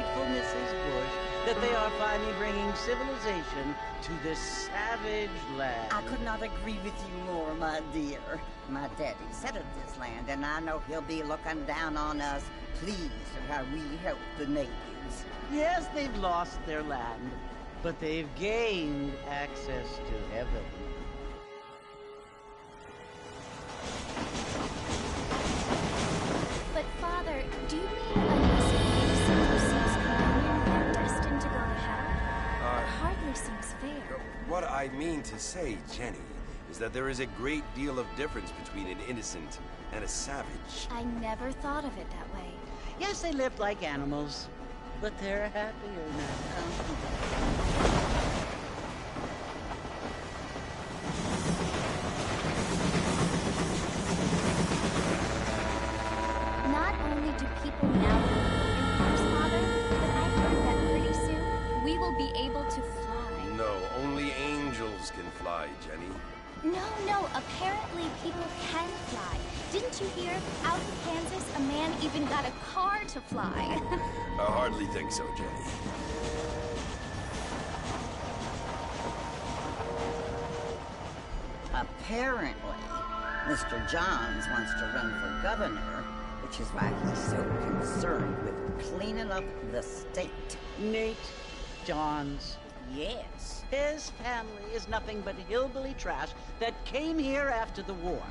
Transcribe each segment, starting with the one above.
grateful, Mrs. Bush, that they are finally bringing civilization to this savage land. I could not agree with you more, my dear. My daddy settled this land, and I know he'll be looking down on us, pleased at how we help the natives. Yes, they've lost their land, but they've gained access to heaven. But, Father, do you mean unless an innocent receives communion, they're destined to go to hell? It hardly seems fair. What I mean to say, Jenny, is that there is a great deal of difference between an innocent and a savage. I never thought of it that way. Yes, they lived like animals, but they're happier now. Not only do people now live in cars, Father, but I heard that pretty soon we will be able to fly. No, only angels can fly, Jenny. No, apparently people can fly. Didn't you hear? Out in Kansas, a man even got a car to fly. I hardly think so, Jenny. Apparently, Mr. Johns wants to run for governor, which is why he's so concerned with cleaning up the state. Nate Johns. Yes. His family is nothing but hillbilly trash that came here after the war.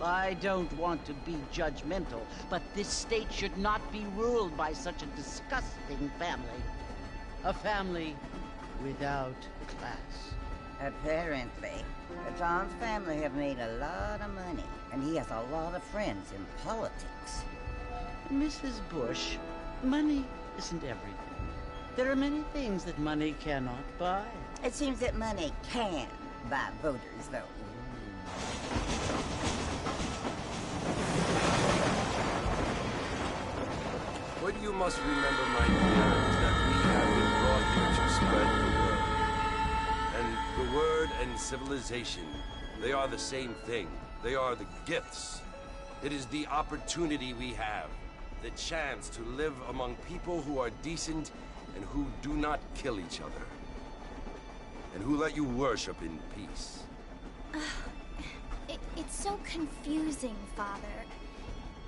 I don't want to be judgmental, but this state should not be ruled by such a disgusting family. A family without class. Apparently, the Johns family have made a lot of money, and he has a lot of friends in politics. Mrs. Bush, money isn't everything. There are many things that money cannot buy. It seems that money can buy voters, though. What you must remember, my dear, is that we have been brought here to spread the word. And the word and civilization, they are the same thing. They are the gifts. It is the opportunity we have, the chance to live among people who are decent and who do not kill each other, and who let you worship in peace. It's so confusing, Father.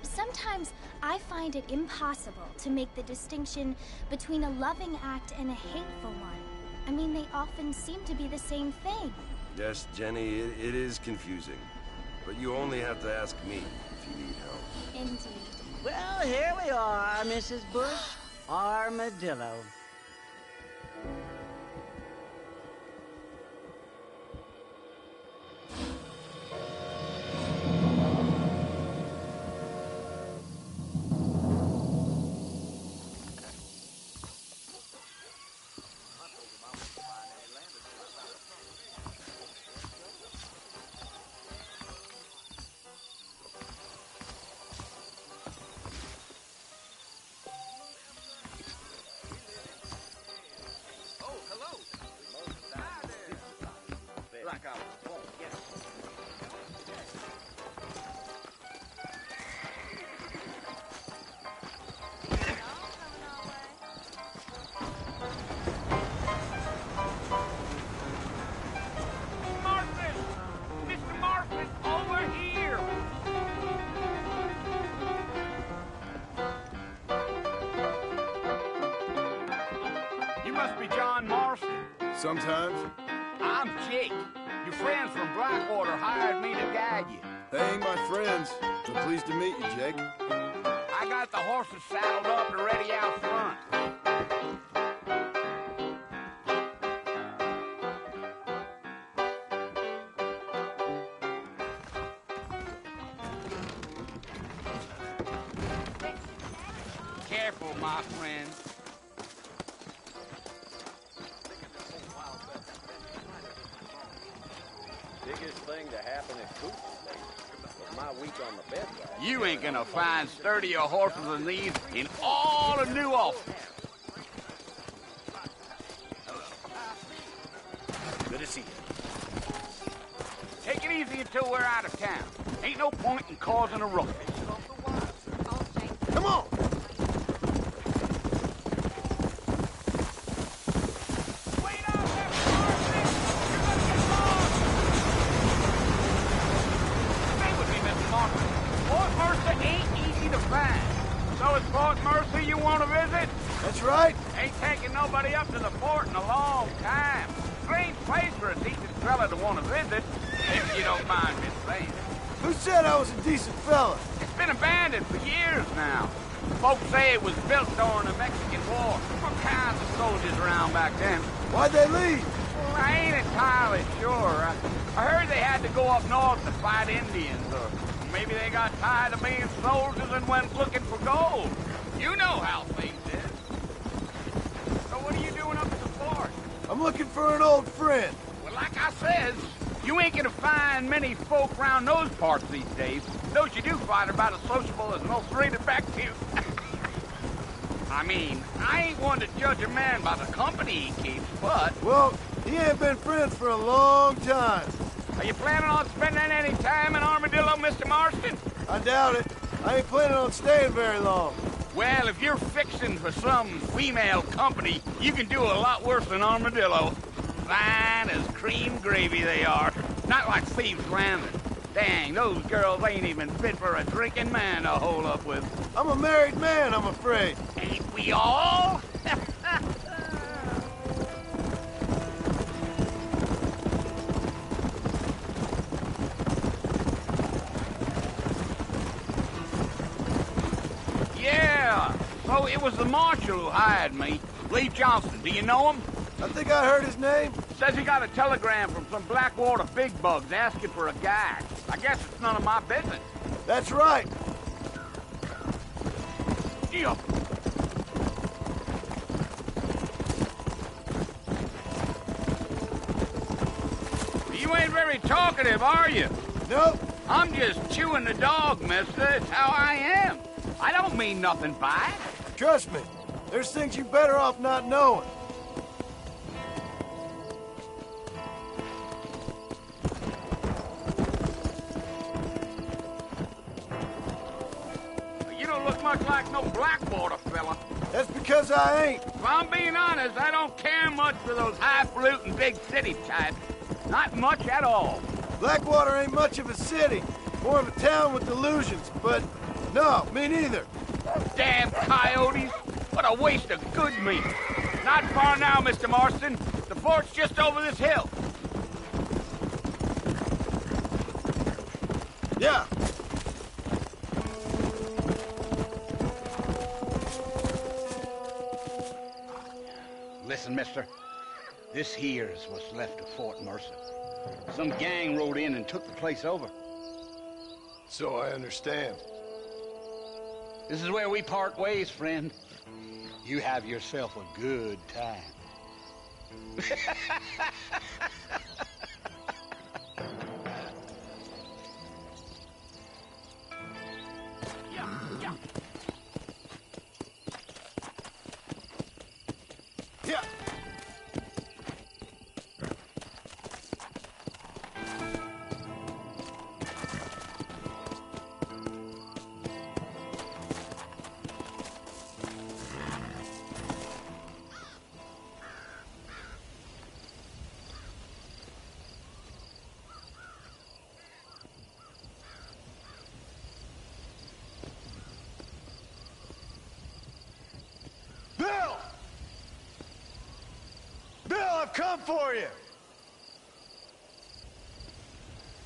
Sometimes I find it impossible to make the distinction between a loving act and a hateful one. I mean, they often seem to be the same thing. Yes, Jenny, it is confusing. But you only have to ask me if you need help. Indeed. Well, here we are, Mrs. Bush. Armadillo. Sometimes. I'm Jake. Your friends from Blackwater hired me to guide you. They ain't my friends, but pleased to meet you, Jake. I got the horses saddled up and ready out front. Careful, my friend. Biggest thing to happen at Coop was my week on the bed. You ain't gonna find sturdier horses than these in all of New Ulster. Good to see you. Take it easy until we're out of town. Ain't no point in causing a ruckus. Come on! anybody up to the fort in a long time. Strange place for a decent fella to want to visit, if you don't mind me saying. Who said I was a decent fella? It's been abandoned for years now. Folks say it was built during the Mexican War. All kinds of soldiers around back then. Why'd they leave? Well, I ain't entirely sure. I heard they had to go up north to fight Indians, or maybe they got tired of being soldiers and went looking for gold. You know how things is. So what are you doing up at the fort? I'm looking for an old friend. Well, like I says, you ain't gonna find many folk around those parts these days. Those you do find are about as sociable as an ulcerated back tooth. I mean, I ain't one to judge a man by the company he keeps, but... Well, he ain't been friends for a long time. Are you planning on spending any time in Armadillo, Mr. Marston? I doubt it. I ain't planning on staying very long. Well, if you're fixing for some female company, you can do a lot worse than Armadillo. Fine as cream gravy they are. Not like Thieves' Landing. Dang, those girls ain't even fit for a drinking man to hole up with. I'm a married man, I'm afraid. Ain't we all? Yeah, so it was the marshal who hired me. Lee Johnson, do you know him? I think I heard his name. Says he got a telegram from some Blackwater big bugs asking for a guide. I guess it's none of my business. That's right. Yeah. You ain't very talkative, are you? Nope. I'm just chewing the dog, mister. It's how I am. I don't mean nothing by it. Trust me. There's things you better off not knowing. You don't look much like no Blackwater fella. That's because I ain't. If I'm being honest, I don't care much for those highfalutin big city types. Not much at all. Blackwater ain't much of a city. More of a town with delusions, but no, me neither. Damn coyotes! What a waste of good meat. Not far now, Mr. Marston. The fort's just over this hill. Yeah. Listen, mister. This here's what's left of Fort Mercer. Some gang rode in and took the place over. So I understand. This is where we part ways, friend. You have yourself a good time. Yeah. I've come for you!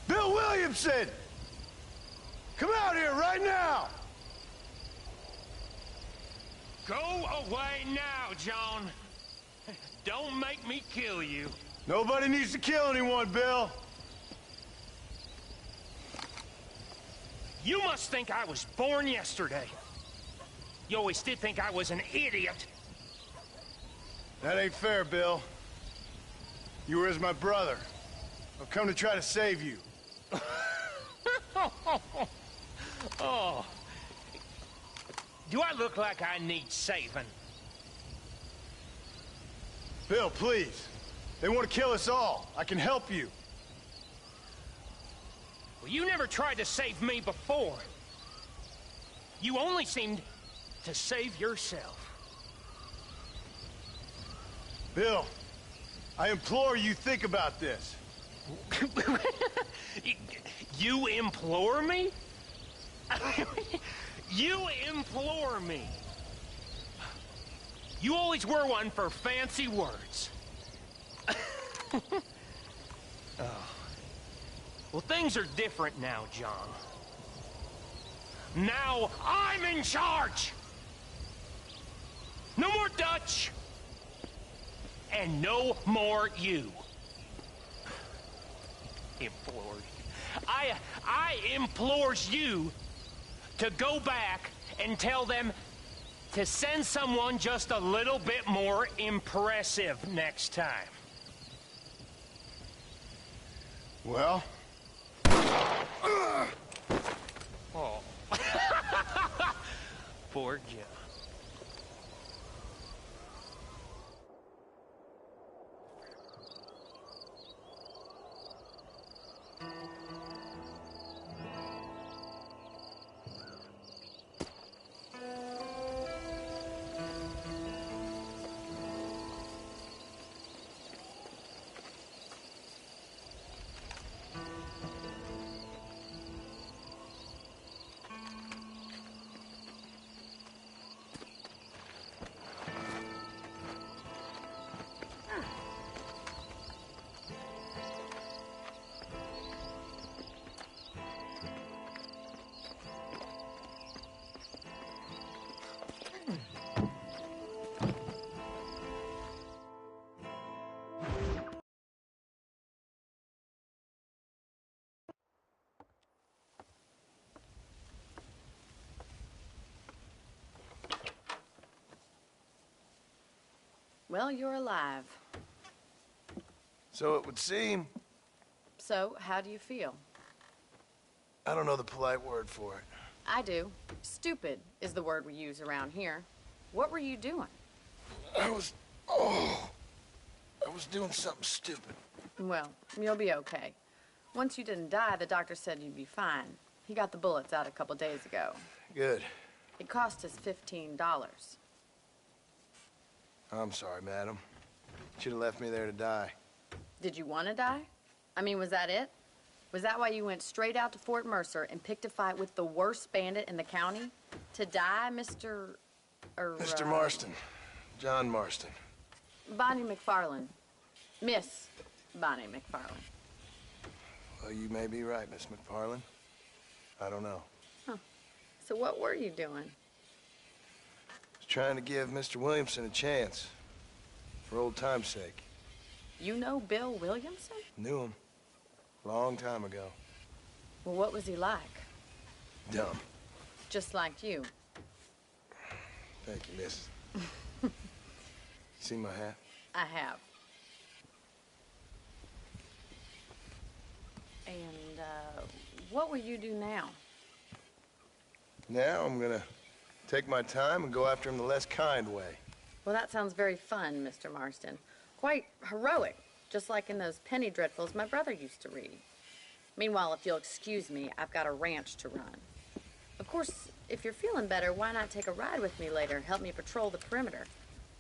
Bill Williamson! Come out here right now! Go away now, John. Don't make me kill you. Nobody needs to kill anyone, Bill. You must think I was born yesterday. You always did think I was an idiot. That ain't fair, Bill. You were as my brother. I've come to try to save you. Oh. Do I look like I need saving? Bill, please. They want to kill us all. I can help you. Well, you never tried to save me before. You only seemed to save yourself. Bill, I implore you think about this. You implore me? You implore me? You always were one for fancy words. Oh. Well, things are different now, John. Now I'm in charge! No more Dutch! And no more you. Implores. I implores you to go back and tell them to send someone just a little bit more impressive next time. Well? Oh. Poor John. Well, you're alive. So it would seem. So, how do you feel? I don't know the polite word for it. I do. Stupid is the word we use around here. What were you doing? I was doing something stupid. Well, you'll be okay. Once you didn't die, the doctor said you'd be fine. He got the bullets out a couple days ago. Good. It cost us $15. I'm sorry, madam. Should have left me there to die. Did you want to die? I mean, was that it? Was that why you went straight out to Fort Mercer and picked a fight with the worst bandit in the county? To die, Mr. Mr. Marston. John Marston. Bonnie McFarland. Miss Bonnie McFarland. Well, you may be right, Miss McFarland. I don't know. Huh. So what were you doing? Trying to give Mr. Williamson a chance. For old time's sake. You know Bill Williamson? Knew him. Long time ago. Well, what was he like? Dumb. Just like you. Thank you, miss. You see my hat? I have. And, what will you do now? Now I'm gonna take my time and go after him the less kind way. Well, that sounds very fun, Mr. Marston. Quite heroic, just like in those penny dreadfuls my brother used to read. Meanwhile, if you'll excuse me, I've got a ranch to run. Of course, if you're feeling better, why not take a ride with me later? Help me patrol the perimeter.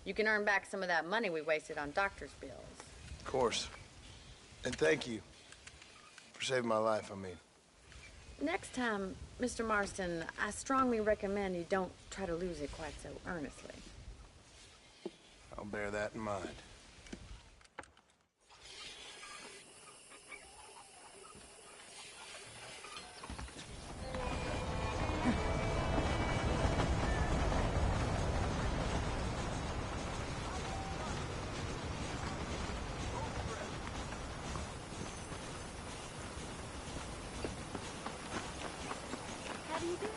You can earn back some of that money we wasted on doctor's bills. Of course. And thank you for saving my life, I mean. Next time, Mr. Marston, I strongly recommend you don't try to lose it quite so earnestly. I'll bear that in mind. How do you do?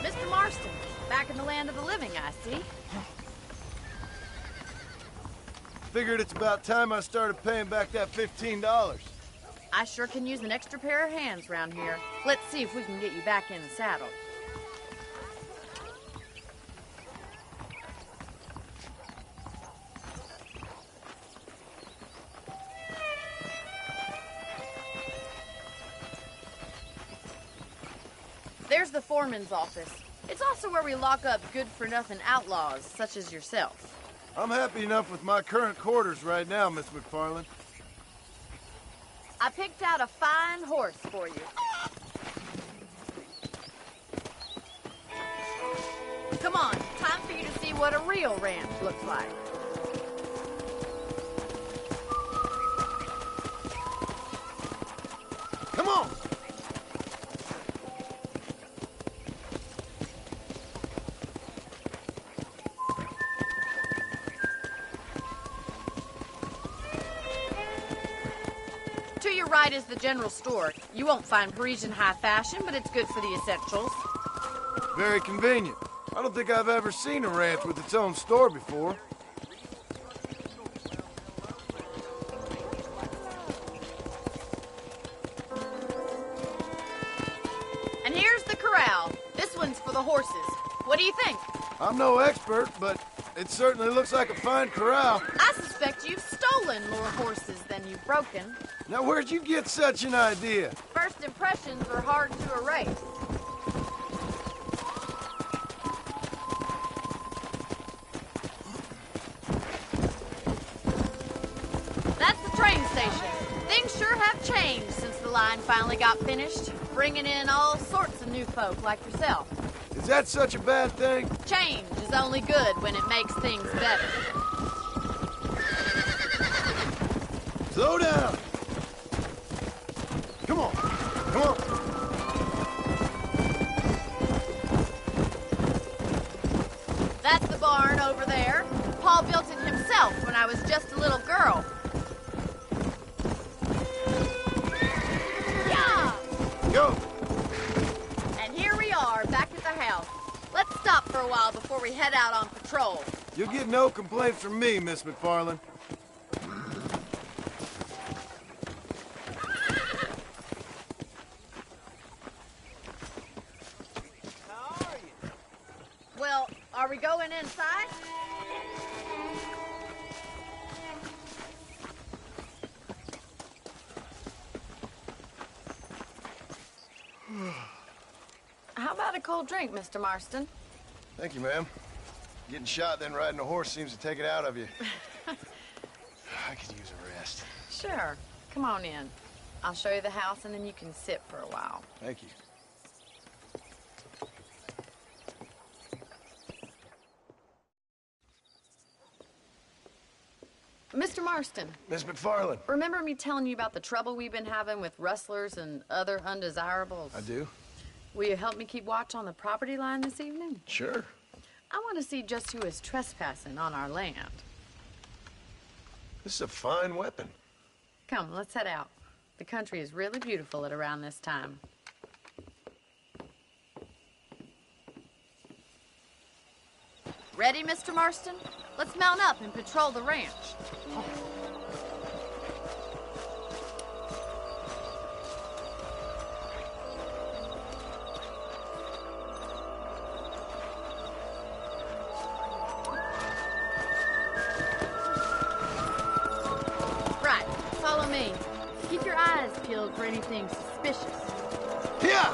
Mr. Marston, back in the land of the living, I see. Figured it's about time I started paying back that $15. I sure can use an extra pair of hands round here. Let's see if we can get you back in the saddle. There's the foreman's office. It's It's also where we lock up good-for-nothing outlaws, such as yourself. I'm happy enough with my current quarters right now, Miss McFarland. I picked out a fine horse for you. Come on, time for you to see what a real ranch looks like. Come on! To your right is the general store. You won't find Parisian high fashion, but it's good for the essentials. Very convenient. I don't think I've ever seen a ranch with its own store before. And here's the corral. This one's for the horses. What do you think? I'm no expert, but it certainly looks like a fine corral. I suspect you've stolen more horses than you've broken. Now, where'd you get such an idea? First impressions are hard to erase. That's the train station. Things sure have changed since the line finally got finished, bringing in all sorts of new folk like yourself. Is that such a bad thing? Change is only good when it makes things better. Slow down! Come on, come on! That's the barn over there. Paul built it himself when I was just a little girl. Yeah! Go! And here we are, back at the house. Let's stop for a while before we head out on patrol. You'll get no complaints from me, Miss McFarland. Well, are we going inside? How about a cold drink, Mr. Marston? Thank you, ma'am. Getting shot, then riding a horse seems to take it out of you. I could use a rest. Sure. Come on in. I'll show you the house, and then you can sit for a while. Thank you. Mr. Marston, Miss McFarland. remember me telling you about the trouble we've been having with rustlers and other undesirables? I do? Will you help me keep watch on the property line this evening? Sure. I want to see just who is trespassing on our land. This is a fine weapon. Come, let's head out. The country is really beautiful at around this time. Ready, Mr. Marston? Let's mount up and patrol the ranch. Right, follow me. Keep your eyes peeled for anything suspicious. Here!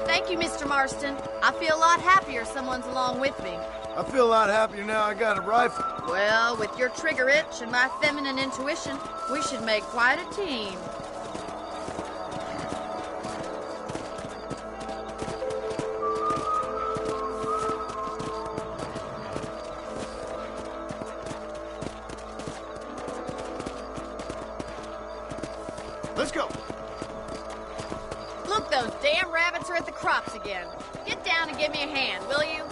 Thank you, Mr. Marston. I feel a lot happier someone's along with me. I feel a lot happier now I got a rifle. Well, with your trigger itch and my feminine intuition, we should make quite a team. Let's go. Look, those damn rabbits are at the crops again. Get down and give me a hand, will you?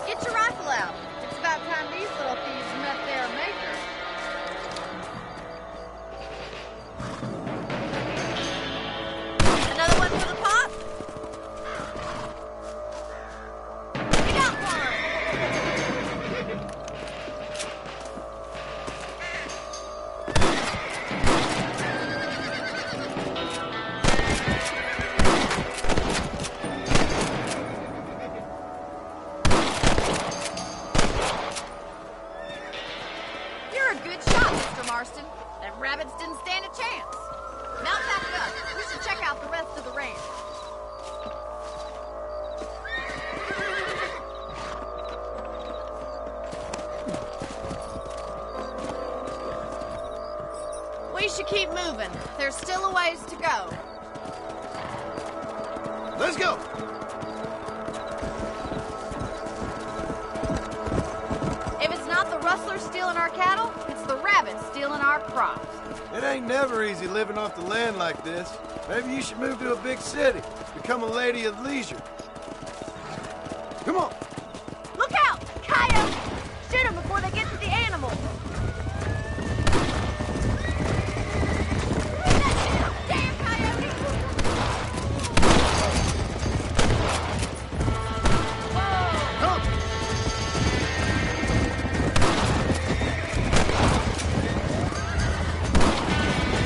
Get your rifle out. It's about time these little thieves met their maker. Another one for the pot? You got one! Marston. Them rabbits didn't stand a chance. Mount back up. We should check out the rest of the ranch. We should keep moving. There's still a ways to go. Let's go! If it's not the rustlers stealing our cattle, it's the rabbits stealing our crops. It ain't never easy living off the land like this. Maybe you should move to a big city. Become a lady of leisure. Come on! Look out! Coyotes! Shoot them before they get to the animals. Damn coyote! Come!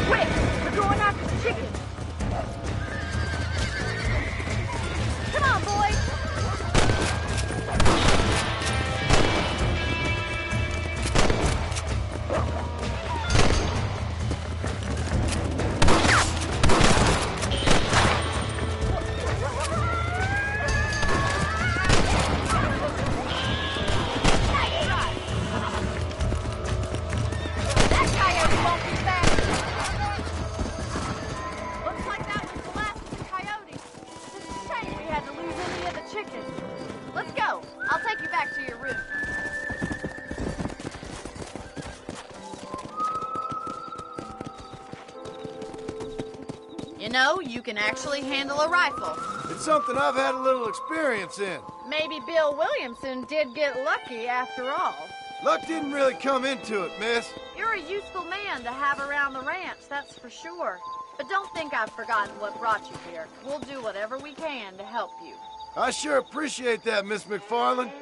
Quick! We're going after the chickens. Come on, boys! That coyote won't be back. Looks like that was the last of the coyotes. It's a shame we had to lose any of the chickens. Let's go. I'll take you back to your room. You know, you can actually handle a rifle. It's something I've had a little experience in. Maybe Bill Williamson did get lucky after all. Luck didn't really come into it, miss. You're a useful man to have around the ranch, that's for sure. But don't think I've forgotten what brought you here. We'll do whatever we can to help you. I sure appreciate that, Miss McFarland.